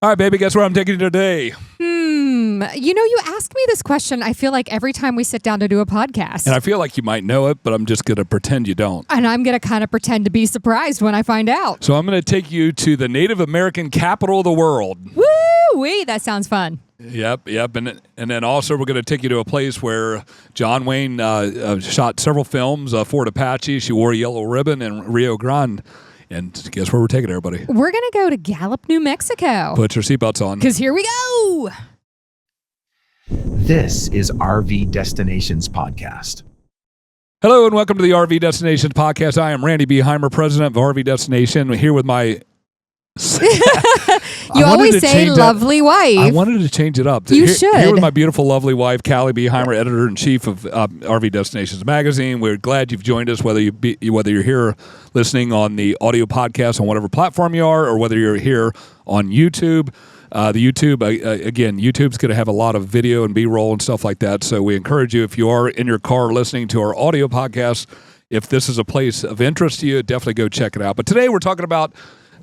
All right, baby, guess where I'm taking you today? You ask me this question, I feel like every time we sit down to do a podcast. And I feel like you might know it, but I'm just going to pretend you don't. And I'm going to kind of pretend to be surprised when I find out. So I'm going to take you to the Native American capital of the world. Woo-wee, that sounds fun. Yep. And then also we're going to take you to a place where John Wayne shot several films, Fort Apache, She Wore a Yellow Ribbon, and Rio Grande. And guess where we're taking everybody? We're going to go to Gallup, New Mexico. Put your seatbelts on. Because here we go. This is RV Destinations Podcast. Hello and welcome to the RV Destinations Podcast. I am Randy B. Heimer, president of RV Destination, here with my... You always say lovely wife. I wanted to change it up. You should. Here with my beautiful, lovely wife, Caly B. Heimer, editor-in-chief of RV Destinations Magazine. We're glad you've joined us, whether you're here listening on the audio podcast on whatever platform you are, or whether you're here on YouTube. YouTube's going to have a lot of video and B-roll and stuff like that. So we encourage you, if you are in your car listening to our audio podcast, if this is a place of interest to you, definitely go check it out. But today we're talking about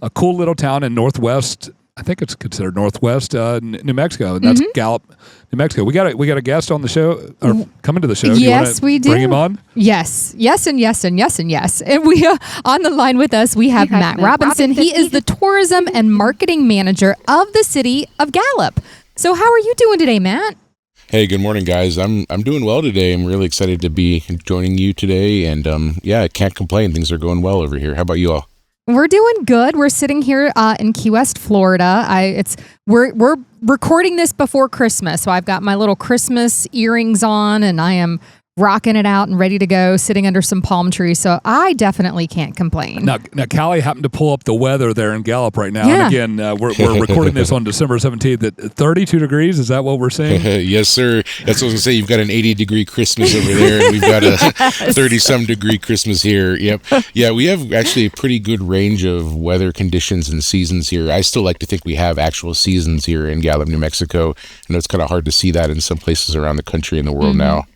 a cool little town in Northwest. I think it's considered Northwest New Mexico, and that's Gallup, New Mexico. We got a guest on the show, or coming to the show. Yes, we do. Bring him on. Yes, and yes. And we on the line with us. We have Matt Robinson. He is the tourism and marketing manager of the city of Gallup. So, how are you doing today, Matt? Hey, good morning, guys. I'm doing well today. I'm really excited to be joining you today, and I can't complain. Things are going well over here. How about you all? We're doing good. We're sitting here in Key West, Florida. We're recording this before Christmas, so I've got my little Christmas earrings on, and I am rocking it out and ready to go, sitting under some palm trees. So I definitely can't complain. Now, Caly happened to pull up the weather there in Gallup right now. Yeah. And again, we're recording this on December 17th at 32 degrees. Is that what we're saying? Yes, sir. That's what I was going to say. You've got an 80-degree Christmas over there, and we've got a 30-some degree Christmas here. Yep. Yeah, we have actually a pretty good range of weather conditions and seasons here. I still like to think we have actual seasons here in Gallup, New Mexico. I know it's kind of hard to see that in some places around the country and the world now.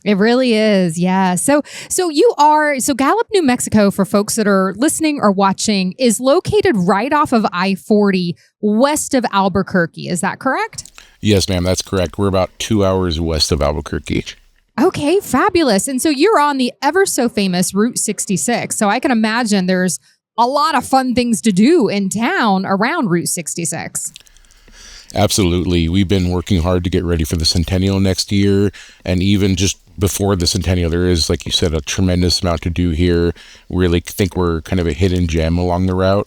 It really is, yeah. So Gallup, New Mexico, for folks that are listening or watching, is located right off of I-40 west of Albuquerque. Is that correct? Yes, ma'am, that's correct. We're about 2 hours west of Albuquerque. Okay, fabulous. And so you're on the ever so famous Route 66. So I can imagine there's a lot of fun things to do in town around Route 66. Absolutely. We've been working hard to get ready for the centennial next year. And even just before the centennial, there is, like you said, a tremendous amount to do here. We really think we're kind of a hidden gem along the route.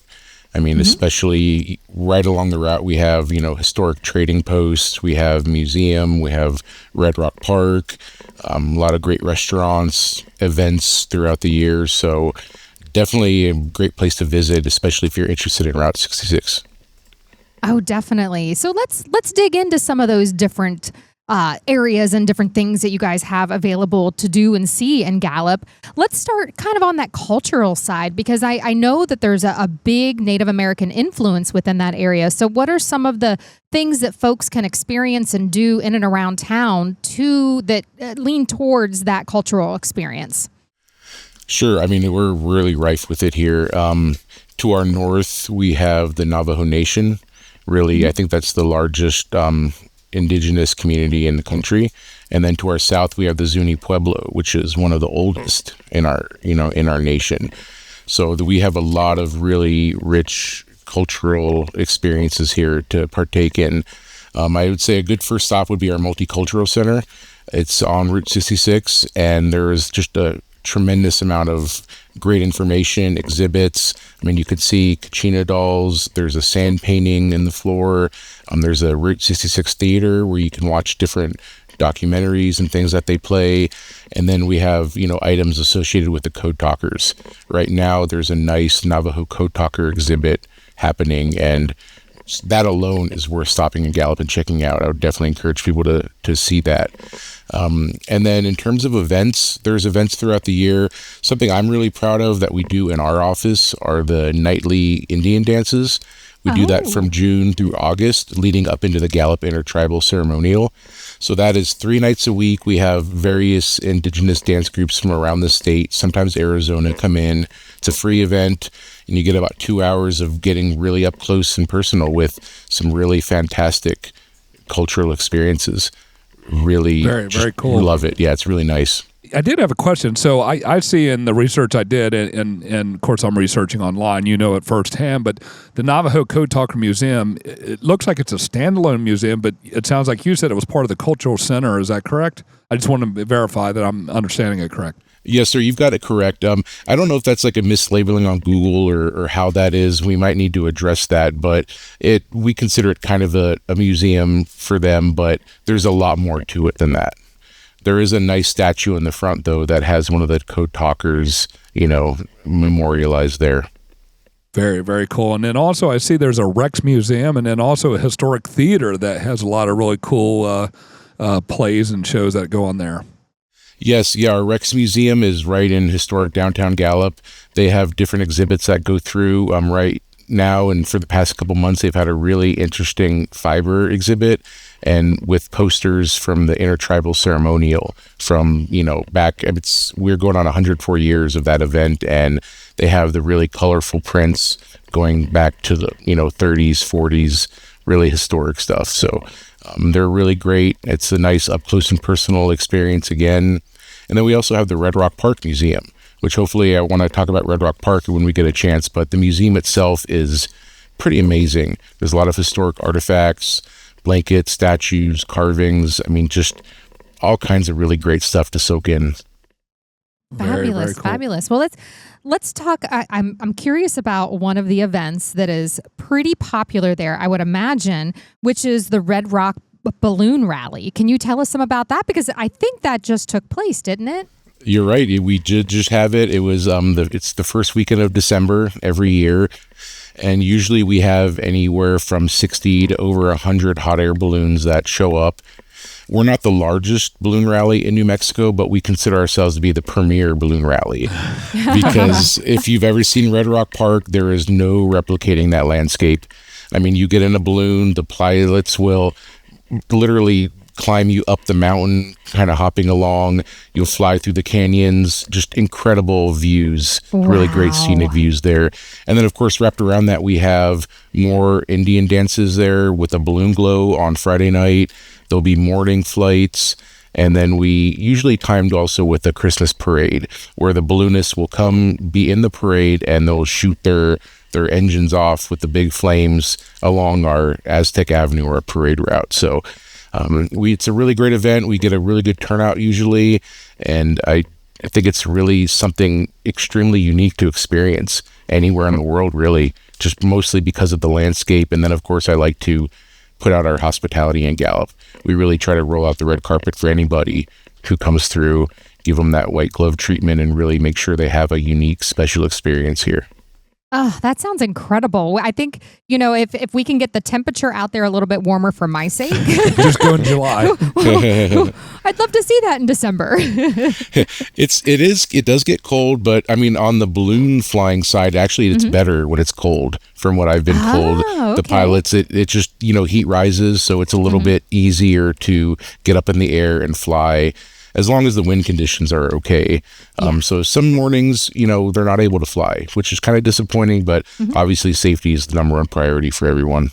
I mean, especially right along the route, we have, historic trading posts, we have museum, we have Red Rock Park, a lot of great restaurants, events throughout the year. So definitely a great place to visit, especially if you're interested in Route 66. Oh, definitely. So let's dig into some of those different areas and different things that you guys have available to do and see in Gallup. Let's start kind of on that cultural side, because I know that there's a big Native American influence within that area. So what are some of the things that folks can experience and do in and around town that lean towards that cultural experience? Sure. I mean, we're really rife with it here. To our north, we have the Navajo Nation. Really, I think that's the largest indigenous community in the country. And then to our south, we have the Zuni Pueblo, which is one of the oldest in our nation. So we have a lot of really rich cultural experiences here to partake in. I would say a good first stop would be our Multicultural Center. It's on Route 66, and there is just a tremendous amount of great information, exhibits. I mean, you could see Kachina dolls. There's a sand painting in the floor. There's a Route 66 theater where you can watch different documentaries and things that they play. And then we have, items associated with the Code Talkers. Right now, there's a nice Navajo Code Talker exhibit happening, and that alone is worth stopping in Gallup and checking out. I would definitely encourage people to see that. And then in terms of events, there's events throughout the year. Something I'm really proud of that we do in our office are the nightly Indian dances. We do that from June through August, leading up into the Gallup Intertribal Ceremonial. So that is 3 nights a week. We have various indigenous dance groups from around the state, sometimes Arizona, come in. It's a free event, and you get about 2 hours of getting really up close and personal with some really fantastic cultural experiences. Really very cool. Love it. Yeah, it's really nice. I did have a question. So I see in the research I did, and of course I'm researching online, you know it firsthand, but the Navajo Code Talker Museum, it looks like it's a standalone museum, but it sounds like you said it was part of the Cultural Center. Is that correct? I just want to verify that I'm understanding it correct. Yes, sir, you've got it correct. I don't know if that's like a mislabeling on Google or how that is. We might need to address that, but we consider it kind of a museum for them, but there's a lot more to it than that. There is a nice statue in the front, though, that has one of the code talkers, memorialized there. Very, very cool. And then also I see there's a Rex Museum and then also a historic theater that has a lot of really cool plays and shows that go on there. Yes, yeah, our Rex Museum is right in historic downtown Gallup. They have different exhibits that go through right now, and for the past couple months, they've had a really interesting fiber exhibit, and with posters from the Intertribal Ceremonial from, back, we're going on 104 years of that event, and they have the really colorful prints going back to the, 30s, 40s, really historic stuff. So they're really great. It's a nice up close and personal experience again. And then we also have the Red Rock Park Museum, which hopefully I want to talk about Red Rock Park when we get a chance, but the museum itself is pretty amazing. There's a lot of historic artifacts, blankets, statues, carvings. Just all kinds of really great stuff to soak in. Fabulous, very cool. Fabulous. Well, let's talk. I'm curious about one of the events that is pretty popular there, I would imagine, which is the Red Rock Balloon Rally. Can you tell us some about that? Because I think that just took place, didn't it? You're right. We did just have it. It was it's the first weekend of December every year, and usually we have anywhere from 60 to over 100 hot air balloons that show up. We're not the largest balloon rally in New Mexico, but we consider ourselves to be the premier balloon rally because if you've ever seen Red Rock Park, there is no replicating that landscape. You get in a balloon, the pilots will literally climb you up the mountain, kind of hopping along. You'll fly through the canyons, just incredible views, really great scenic views there. And then, of course, wrapped around that, we have more Indian dances there with a balloon glow on Friday night. There'll be morning flights. And then we usually timed also with a Christmas parade where the balloonists will come be in the parade and they'll shoot their engines off with the big flames along our Aztec Avenue or a parade route. So it's a really great event. We get a really good turnout usually, and I think it's really something extremely unique to experience anywhere in the world, really, just mostly because of the landscape. And then, of course, I like to put out our hospitality in Gallup. We really try to roll out the red carpet for anybody who comes through, give them that white glove treatment, and really make sure they have a unique, special experience here. Oh, that sounds incredible. I think, if we can get the temperature out there a little bit warmer for my sake. Just go in July. I'd love to see that in December. It does get cold, but on the balloon flying side, actually it's better when it's cold from what I've been told. Okay. The pilots, it just, heat rises, so it's a little bit easier to get up in the air and fly, as long as the wind conditions are okay. So some mornings, they're not able to fly, which is kind of disappointing, but obviously safety is the number one priority for everyone.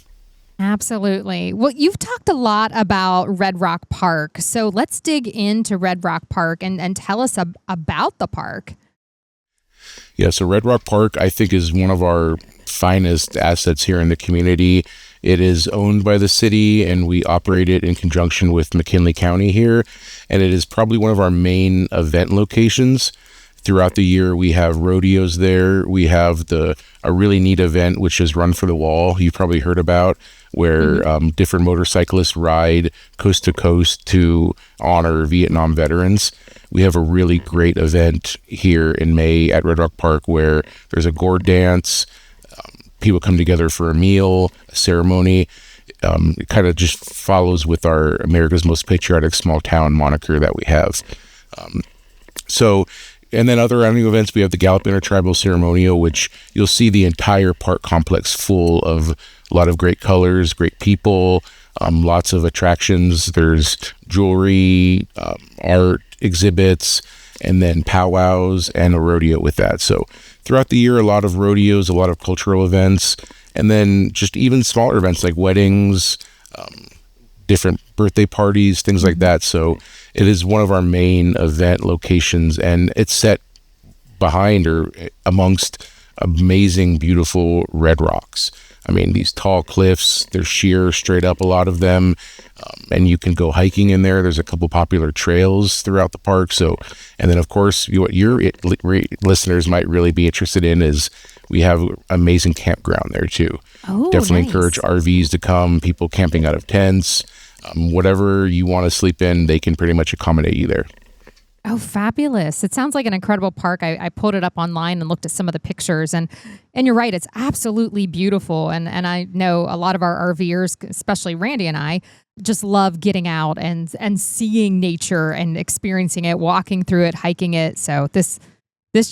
Absolutely. Well, you've talked a lot about Red Rock Park, so let's dig into Red Rock Park and tell us about the park. Yeah, so Red Rock Park, I think, is one of our finest assets here in the community. It is owned by the city, and we operate it in conjunction with McKinley County here, and it is probably one of our main event locations. Throughout the year, we have rodeos there. We have a really neat event, which is Run for the Wall, you've probably heard about, where different motorcyclists ride coast to coast to honor Vietnam veterans. We have a really great event here in May at Red Rock Park where there's a gourd dance. People come together for a meal, a ceremony. It kind of just follows with our America's Most Patriotic Small Town moniker that we have. So And then other annual events, we have the Gallup Intertribal Ceremonial, which you'll see the entire park complex full of a lot of great colors, great people, lots of attractions. There's jewelry, art exhibits, and then powwows and a rodeo with that. So throughout the year, a lot of rodeos, a lot of cultural events, and then just even smaller events like weddings, different birthday parties, things like that. So it is one of our main event locations, and it's set behind or amongst amazing, beautiful red rocks. I mean, these tall cliffs, they're sheer straight up, a lot of them, and you can go hiking in there. There's a couple popular trails throughout the park. So, and then of course, what your listeners might really be interested in is we have amazing campground there too. Oh, definitely nice. encourage RVs to come, people camping out of tents, whatever you want to sleep in, they can pretty much accommodate you there. Oh, fabulous. It sounds like an incredible park. I pulled it up online and looked at some of the pictures, and you're right, it's absolutely beautiful. And I know a lot of our RVers, especially Randy and I, just love getting out and seeing nature and experiencing it, walking through it, hiking it. So this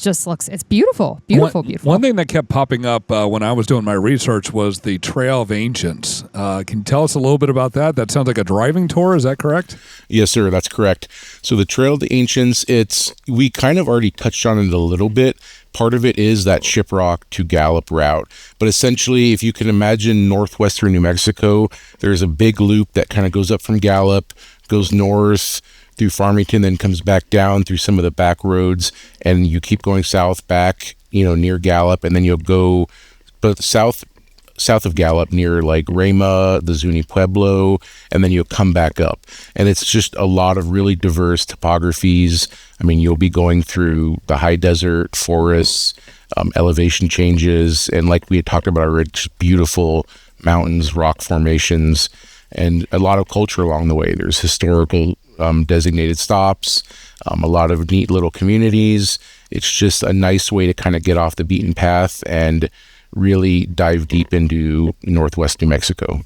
just looks, it's beautiful, beautiful. One thing that kept popping up when I was doing my research was the Trail of Ancients. Can you tell us a little bit about that? That sounds like a driving tour. Is that correct? Yes, sir. That's correct. So the Trail of the Ancients, we kind of already touched on it a little bit. Part of it is that Shiprock to Gallup route. But essentially, if you can imagine northwestern New Mexico, there's a big loop that kind of goes up from Gallup, goes north through Farmington, then comes back down through some of the back roads, and you keep going south back, near Gallup, and then you'll go south of Gallup near like Rama, the Zuni Pueblo, and then you'll come back up. And it's just a lot of really diverse topographies. I mean, you'll be going through the high desert, forests, elevation changes, and like we had talked about already, just beautiful mountains, rock formations, and a lot of culture along the way. There's historical designated stops, a lot of neat little communities. It's just a nice way to kind of get off the beaten path really dive deep into northwest New Mexico.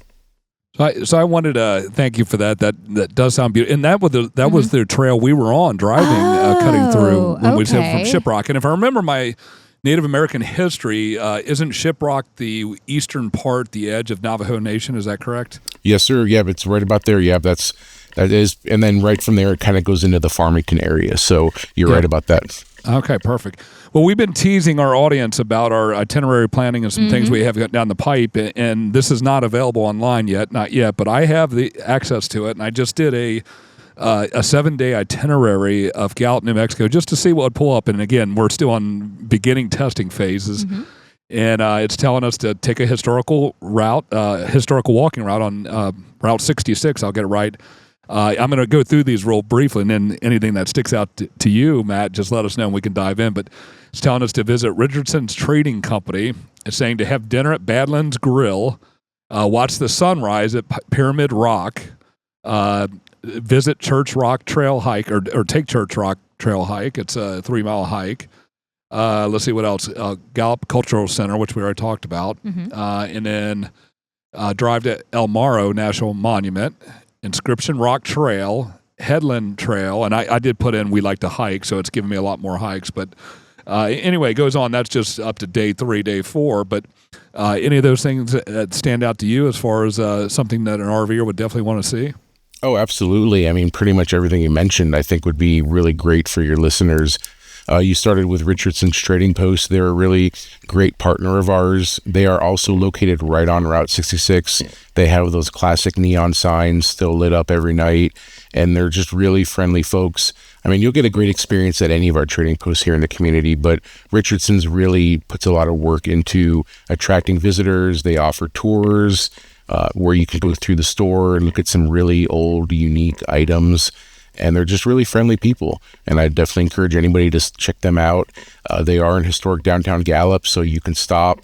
So I wanted to thank you for that. That does sound beautiful. And that was the trail we were on driving, cutting through when we said from Shiprock. And if I remember my Native American history, isn't Shiprock the eastern part, the edge of Navajo Nation? Is that correct? Yes, sir. Yeah, it's right about there. Yeah, that is. And then right from there, it kind of goes into the Farmington area. So you're right about that. Okay, perfect. Well, we've been teasing our audience about our itinerary planning and some things we have got down the pipe, and this is not available online yet, not yet, but I have the access to it, and I just did a 7-day itinerary of Gallup, New Mexico, just to see what would pull up. And again, we're still on beginning testing phases, and it's telling us to take a historical walking route on Route 66. I'll get it right. I'm going to go through these real briefly, and then anything that sticks out to you, Matt, just let us know and we can dive in. But it's telling us to visit Richardson's Trading Company. It's saying to have dinner at Badlands Grill, watch the sunrise at Pyramid Rock, visit Church Rock Trail hike, or take Church Rock Trail hike. It's a 3-mile hike. Let's see what else. Gallup Cultural Center, which we already talked about. And then drive to El Morro National Monument. Inscription Rock Trail, Headland Trail, and I did put in we like to hike, so it's giving me a lot more hikes. But anyway, it goes on. That's just up to day 3, day 4. But any of those things that stand out to you as far as something that an RVer would definitely want to see? Oh, absolutely. I mean, pretty much everything you mentioned I think would be really great for your listeners. You started with Richardson's Trading Post. They're a really great partner of ours. They are also located right on Route 66. They have those classic neon signs still lit up every night, and they're just really friendly folks. I mean, you'll get a great experience at any of our trading posts here in the community, but Richardson's really puts a lot of work into attracting visitors. They offer tours where you can go through the store and look at some really old, unique items. And they're just really friendly people. And I definitely encourage anybody to check them out. They are in historic downtown Gallup, so you can stop,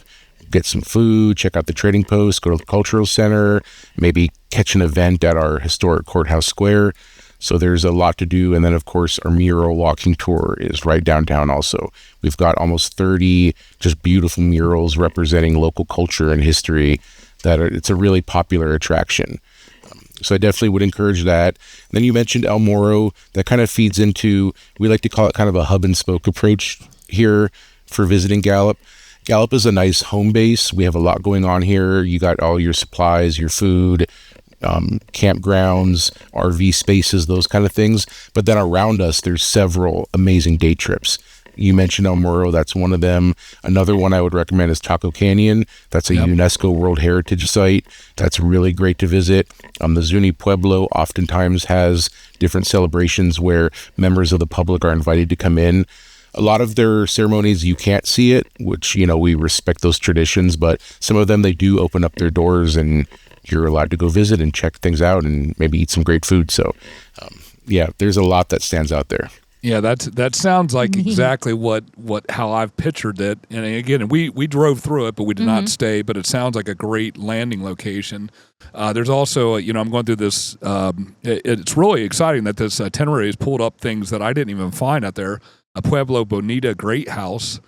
get some food, check out the trading post, go to the cultural center, maybe catch an event at our historic courthouse square. So there's a lot to do. And then, of course, our mural walking tour is right downtown also. We've got almost 30 just beautiful murals representing local culture and history it's a really popular attraction. So I definitely would encourage that. Then you mentioned El Moro. That kind of feeds into, we like to call it kind of a hub and spoke approach here for visiting Gallup. Gallup is a nice home base. We have a lot going on here. You got all your supplies, your food, campgrounds, RV spaces, those kind of things. But then around us, there's several amazing day trips. You mentioned El Moro, that's one of them. Another one I would recommend is Taco Canyon. That's a UNESCO World Heritage Site. That's really great to visit. The Zuni Pueblo oftentimes has different celebrations where members of the public are invited to come in. A lot of their ceremonies, you can't see it, which, we respect those traditions, but some of them, they do open up their doors and you're allowed to go visit and check things out and maybe eat some great food. So, there's a lot that stands out there. Yeah, that sounds like exactly how I've pictured it. And again, we drove through it, but we did not stay. But it sounds like a great landing location. There's also, I'm going through this. It's really exciting that this itinerary has pulled up things that I didn't even find out there. A Pueblo Bonita Great House.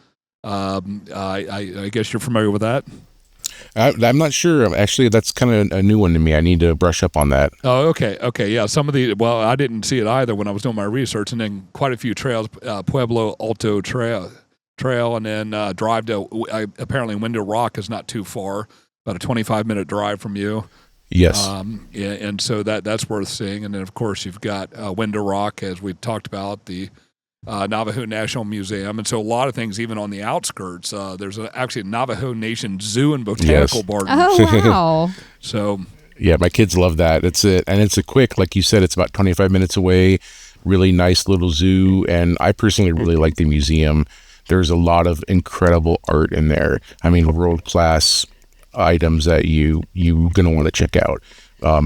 I guess you're familiar with that. I'm not sure. Actually, that's kind of a new one to me. I need to brush up on that. Oh, okay. Yeah, some of I didn't see it either when I was doing my research, and then quite a few trails, Pueblo Alto Trail, and then drive to, apparently Window Rock is not too far, about a 25-minute drive from you. Yes. And so that's worth seeing. And then, of course, you've got Window Rock, as we talked about, the Navajo National Museum, and so a lot of things even on the outskirts. There's actually a Navajo Nation Zoo and Botanical Garden. Oh, wow. So yeah, my kids love that. It's a quick, like you said, it's about 25 minutes away. Really nice little zoo, and I personally really like the museum. There's a lot of incredible art in there. I mean, world-class items that you're gonna want to check out.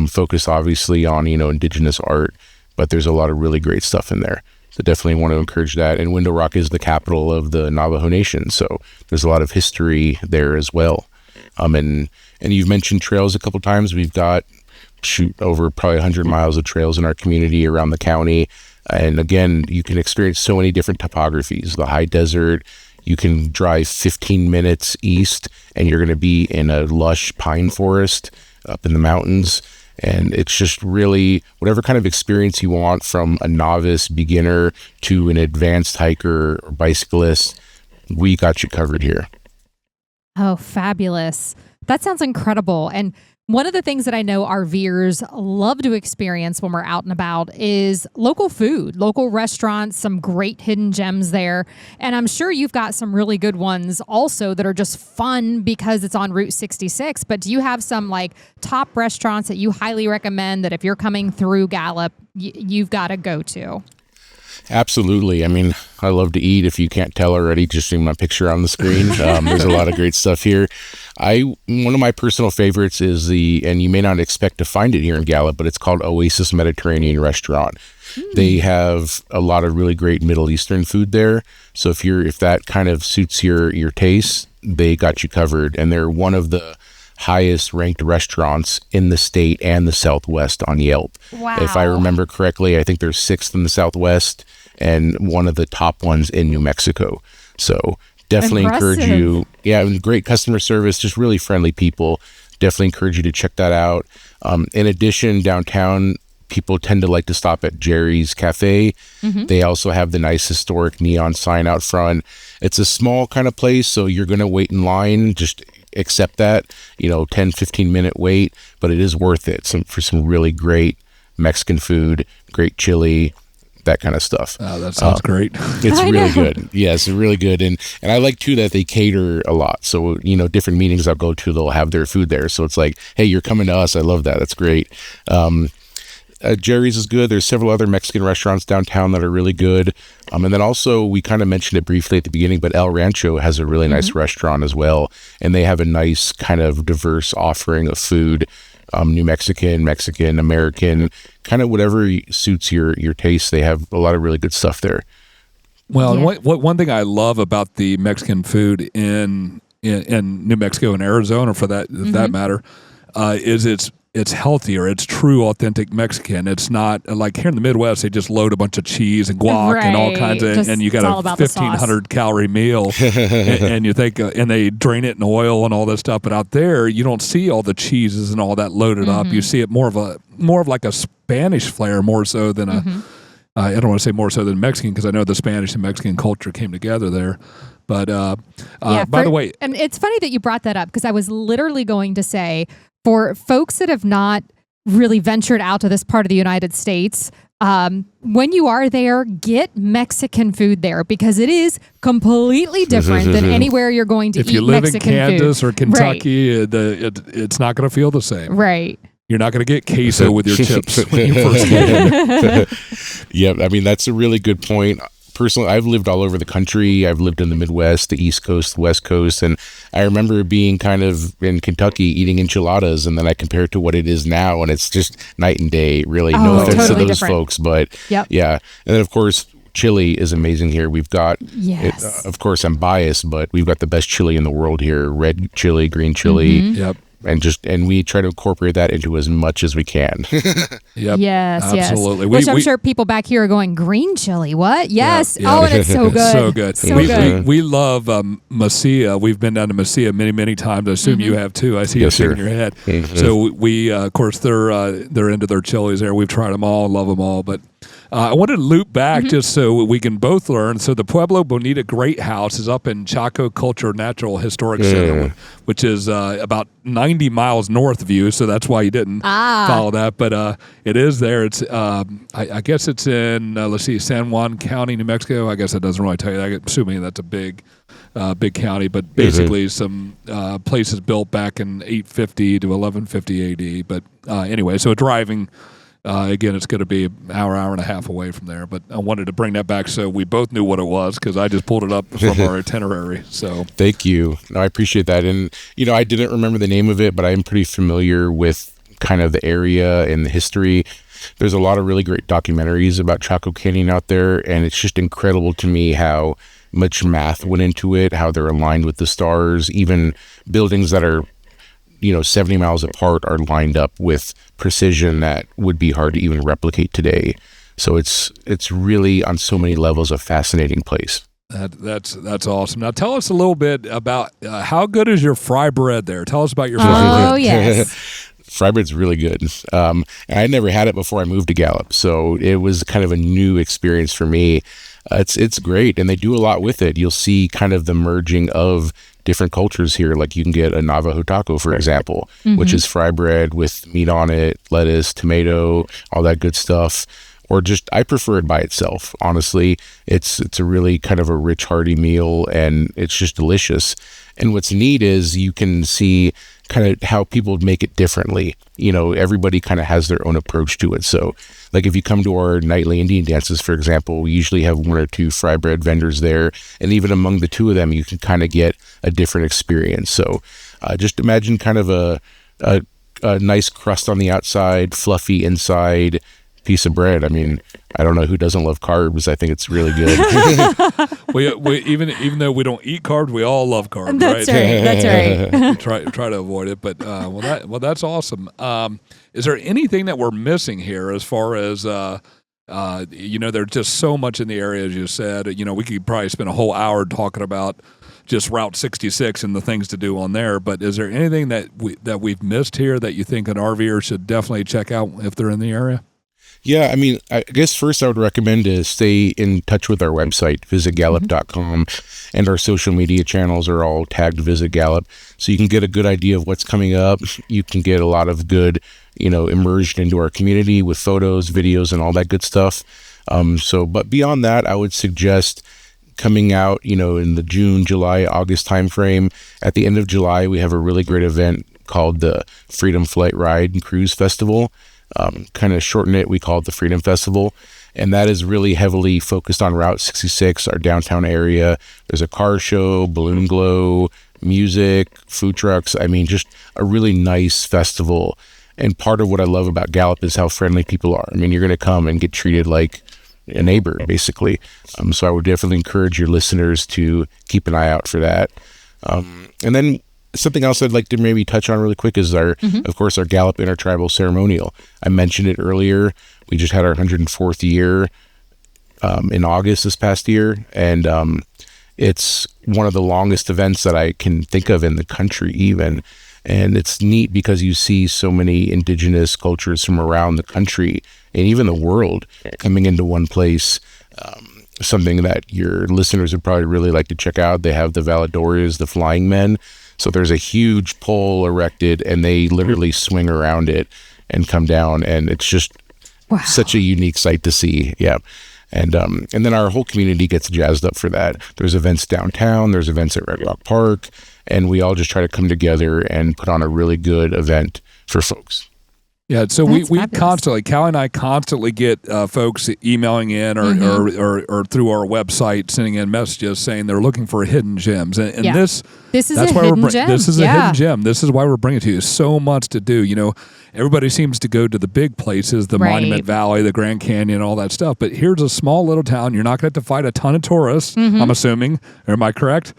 Focus obviously on indigenous art, but there's a lot of really great stuff in there. So definitely want to encourage that. And Window Rock is the capital of the Navajo Nation, so there's a lot of history there as well. And you've mentioned trails a couple times. We've got over probably 100 miles of trails in our community around the county. And again, you can experience so many different topographies. The high desert, you can drive 15 minutes east and you're going to be in a lush pine forest up in the mountains. And it's just really whatever kind of experience you want, from a novice beginner to an advanced hiker or bicyclist, we got you covered here. Oh, fabulous. That sounds incredible. And one of the things that I know RVers love to experience when we're out and about is local food, local restaurants, some great hidden gems there. And I'm sure you've got some really good ones also that are just fun because it's on Route 66. But do you have some top restaurants that you highly recommend that if you're coming through Gallup, you've got to go to? Absolutely. I mean, I love to eat. If you can't tell already, just seeing my picture on the screen. There's a lot of great stuff here. One of my personal favorites is and you may not expect to find it here in Gallup, but it's called Oasis Mediterranean Restaurant. They have a lot of really great Middle Eastern food there. So if that kind of suits your taste, they got you covered. And they're one of the highest ranked restaurants in the state and the Southwest on Yelp. Wow. If I remember correctly, I think they're 6th in the Southwest and one of the top ones in New Mexico. So definitely encourage you. Yeah, great customer service, just really friendly people. Definitely encourage you to check that out. In addition, downtown, people tend to like to stop at Jerry's Cafe. They also have the nice historic neon sign out front. It's a small kind of place, so you're going to wait in line. Just accept that, 10-15 minute wait, but it is worth it for some really great Mexican food, great chili, that kind of stuff. Oh, that sounds great. It's really good. Yeah, it's really good. And I like too that they cater a lot. So, different meetings I'll go to, they'll have their food there. So it's like, hey, you're coming to us. I love that. That's great. Jerry's is good. There's several other Mexican restaurants downtown that are really good. And then also, we kind of mentioned it briefly at the beginning, but El Rancho has a really nice restaurant as well. And they have a nice kind of diverse offering of food. New Mexican, American, kind of whatever suits your taste. They have a lot of really good stuff there. Well, yeah. One thing I love about the Mexican food in New Mexico and Arizona, for that matter, is it's healthier. It's true, authentic Mexican. It's not like here in the Midwest, they just load a bunch of cheese and guac and all kinds of, Just, and you got it's all a about the sauce. 1,500 calorie meal, and you think, and they drain it in oil and all that stuff. But out there, you don't see all the cheeses and all that loaded up. You see it more of like a Spanish flair, more so than a. I don't want to say more so than Mexican, because I know the Spanish and Mexican culture came together there. But by the way, and it's funny that you brought that up, because I was literally going to say, for folks that have not really ventured out to this part of the United States, when you are there, get Mexican food there, because it is completely different than anywhere you're going to if eat you live Mexican in Kansas food. or Kentucky, it's not going to feel the same. Right. You're not going to get queso with your chips when you first get it. Yeah, I mean, that's a really good point. Personally, I've lived all over the country. I've lived in the Midwest, the East Coast, the West Coast, and I remember being kind of in Kentucky eating enchiladas, and then I compare it to what it is now, and it's just night and day, really. No offense totally to those different. folks, but Yep. yeah. And then, of course, chili is amazing here. We've got, Yes. of course, I'm biased, but we've got the best chili in the world here. Red chili, green chili. Yep. And we try to incorporate that into as much as we can. Yep. Yes, absolutely. Yes. Which I'm sure people back here are going, green chili, what? Yes. Yeah, yeah. Oh, and it's so good. So good. So we, good. we love Mesilla. We've been down to Mesilla many, many times. I assume you have too. I see you Yes, shaking sir. your head. So we, of course, they're into their chilies there. We've tried them all, love them all. But I wanted to loop back just so we can both learn. So the Pueblo Bonita Great House is up in Chaco Culture Natural Historic Center, which is about 90 miles north of you. So that's why you didn't follow that. But it is there. It's I guess it's in, let's see, San Juan County, New Mexico. I guess that doesn't really tell you. I'm assuming that's a big county. But basically some places built back in 850 to 1150 AD. But anyway, so driving... again, it's going to be an hour and a half away from there. But I wanted to bring that back so we both knew what it was, because I just pulled it up from our itinerary. So Thank you. No, I appreciate that. And, I didn't remember the name of it, but I am pretty familiar with kind of the area and the history. There's a lot of really great documentaries about Chaco Canyon out there, and it's just incredible to me how much math went into it, how they're aligned with the stars, even buildings that are 70 miles apart are lined up with precision that would be hard to even replicate today. So it's really on so many levels a fascinating place. that's awesome. Now tell us a little bit about how good is your fry bread there? Tell us about your fry bread. Oh, yes. Fry bread's really good. And I never had it before I moved to Gallup, so it was kind of a new experience for me. It's great, and they do a lot with it. You'll see kind of the merging of different cultures here. Like you can get a Navajo taco, for example, which is fry bread with meat on it, lettuce, tomato, all that good stuff. Or just, I prefer it by itself. Honestly, it's a really kind of a rich, hearty meal, and it's just delicious. And what's neat is you can see kind of how people make it differently. Everybody kind of has their own approach to it. So like if you come to our nightly Indian dances, for example, we usually have one or two fry bread vendors there. And even among the two of them, you can kind of get a different experience. So just imagine kind of a nice crust on the outside, fluffy inside piece of bread. I mean, I don't know who doesn't love carbs. I think it's really good. we even though we don't eat carbs, we all love carbs. That's right. That's right. try to avoid it. But that's awesome. Is there anything that we're missing here as far as there's just so much in the area, as you said. We could probably spend a whole hour talking about just Route 66 and the things to do on there. But is there anything that we've missed here that you think an RVer should definitely check out if they're in the area? Yeah, I mean, I guess first I would recommend to stay in touch with our website, visitgallup.com, and our social media channels are all tagged Visit Gallup, so you can get a good idea of what's coming up. You can get a lot of good, immersion into our community with photos, videos, and all that good stuff. But beyond that, I would suggest coming out, in the June, July, August timeframe. At the end of July, we have a really great event called the Freedom Flight Ride and Cruise Festival. Kind of shorten it, we call it the Freedom Festival, and that is really heavily focused on Route 66, our downtown area. There's a car show, balloon glow, music, food trucks. I mean, just a really nice festival. And part of what I love about Gallup is how friendly people are. I mean, you're going to come and get treated like a neighbor, basically. So I would definitely encourage your listeners to keep an eye out for that. And then something else I'd like to maybe touch on really quick is of course, our Gallup Intertribal Ceremonial. I mentioned it earlier. We just had our 104th year in August this past year, and it's one of the longest events that I can think of in the country even. And it's neat because you see so many indigenous cultures from around the country and even the world coming into one place. Something that your listeners would probably really like to check out. They have the Valedores, the Flying Men. So there's a huge pole erected, and they literally swing around it and come down, and it's just such a unique sight to see. Yeah. And then our whole community gets jazzed up for that. There's events downtown, there's events at Red Rock Park, and we all just try to come together and put on a really good event for folks. Yeah, so we constantly, Caly and I constantly get folks emailing in or through our website sending in messages saying they're looking for hidden gems, and this is that's a why hidden gem. This is a hidden gem. This is why we're bringing it to you. So much to do. You know, everybody seems to go to the big places, the Monument Valley, the Grand Canyon, all that stuff. But here's a small little town. You're not going to have to fight a ton of tourists. I'm assuming. Am I correct?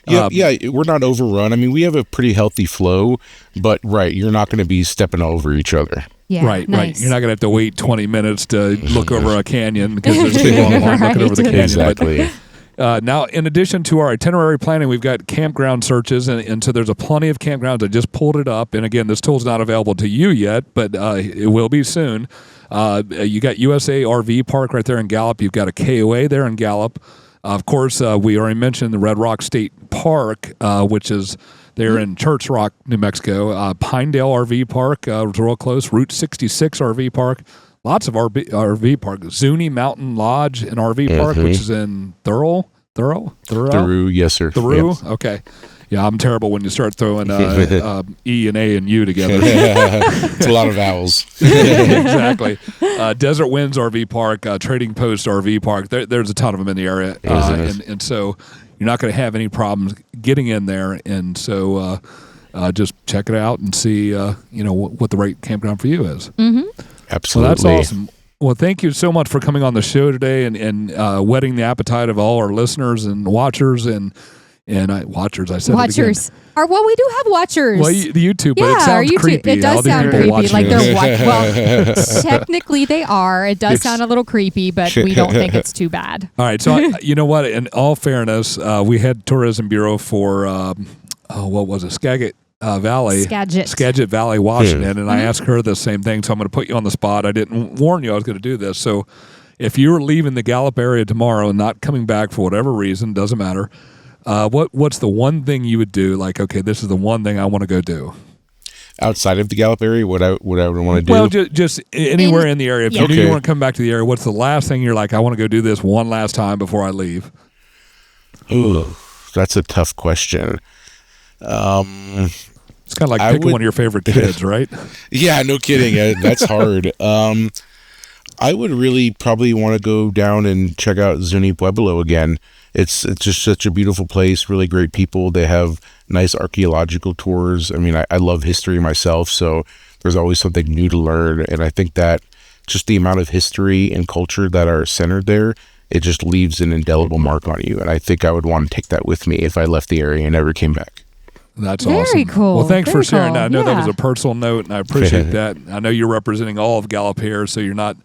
Yeah, we're not overrun. I mean, we have a pretty healthy flow, but you're not going to be stepping over each other. Yeah, right. You're not going to have to wait 20 minutes to look over a canyon because there's too long looking over the canyon. Exactly. But, now, in addition to our itinerary planning, we've got campground searches, and so there's a plenty of campgrounds. I just pulled it up, and again, this tool's not available to you yet, but it will be soon. You got USA RV Park right there in Gallup. You've got a KOA there in Gallup. Of course, we already mentioned the Red Rock State Park, which is there in Church Rock, New Mexico. Pinedale RV Park, real close. Route 66 RV Park. Lots of RV park. Zuni Mountain Lodge and RV Park, which is in Thurl, yes, sir. Thurl? Yep. Okay. Yeah, I'm terrible when you start throwing E and A and U together. It's a lot of vowels. Exactly. Desert Winds RV Park, Trading Post RV Park. There's a ton of them in the area. And so you're not going to have any problems getting in there. And so just check it out and see what the right campground for you is. Absolutely. So that's awesome. Well, thank you so much for coming on the show today and whetting the appetite of all our listeners and watchers and watchers. I said watchers. It again. We do have watchers. Well, the YouTube, but it sounds creepy. It does sound creepy. Like they're well, technically they are. It does sound a little creepy, but we don't think it's too bad. All right. So you know what? In all fairness, we had Tourism Bureau for what was it? Skagit Valley, Washington, and I asked her the same thing. So I'm going to put you on the spot. I didn't warn you I was going to do this. So if you're leaving the Gallup area tomorrow and not coming back for whatever reason, doesn't matter. What's the one thing you would do? Like, okay, this is the one thing I want to go do. Outside of the Gallup area, what I would want to do? Well, just anywhere in the area. If you knew you want to come back to the area, what's the last thing you're like, I want to go do this one last time before I leave? Ooh, that's a tough question. It's kind of like picking one of your favorite kids, right? Yeah, no kidding. That's hard. I would really probably want to go down and check out Zuni Pueblo again. It's just such a beautiful place, really great people. They have nice archaeological tours. I mean, I love history myself, so there's always something new to learn. And I think that just the amount of history and culture that are centered there, it just leaves an indelible mark on you. And I think I would want to take that with me if I left the area and never came back. That's Very awesome. cool. Well, thanks Very for sharing cool. that. I know Yeah. that was a personal note, and I appreciate that. I know you're representing all of Gallup here, so you're not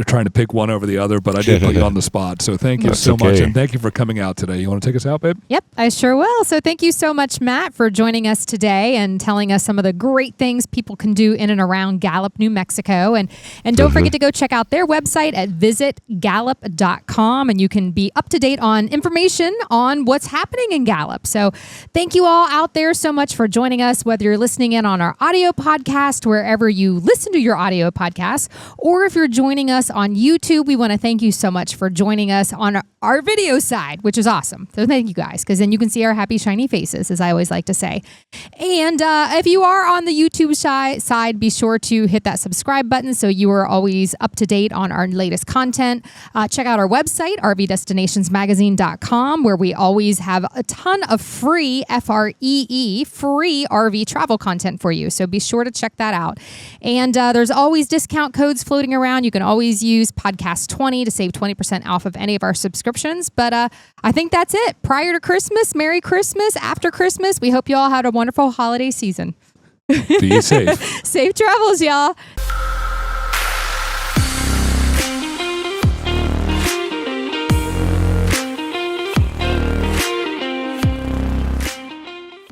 trying to pick one over the other, but I did put you on the spot. So thank you so much, and thank you for coming out today. You want to take us out, babe? Yep, I sure will. So thank you so much, Matt, for joining us today and telling us some of the great things people can do in and around Gallup, New Mexico. And don't forget to go check out their website at visitgallup.com, and you can be up to date on information on what's happening in Gallup. So thank you all out there so much for joining us, whether you're listening in on our audio podcast, wherever you listen to your audio podcasts, or if you're joining us on YouTube. We want to thank you so much for joining us on our video side, which is awesome. So thank you guys, because then you can see our happy, shiny faces, as I always like to say. And if you are on the YouTube side, be sure to hit that subscribe button so you are always up to date on our latest content. Check out our website, rvdestinationsmagazine.com, where we always have a ton of free, free RV travel content for you. So be sure to check that out. And there's always discount codes floating around. You can always always use podcast 20 to save 20% off of any of our subscriptions. But I think that's it. Prior to Christmas, Merry Christmas. After Christmas, we hope you all had a wonderful holiday season. Be safe. Safe travels, y'all.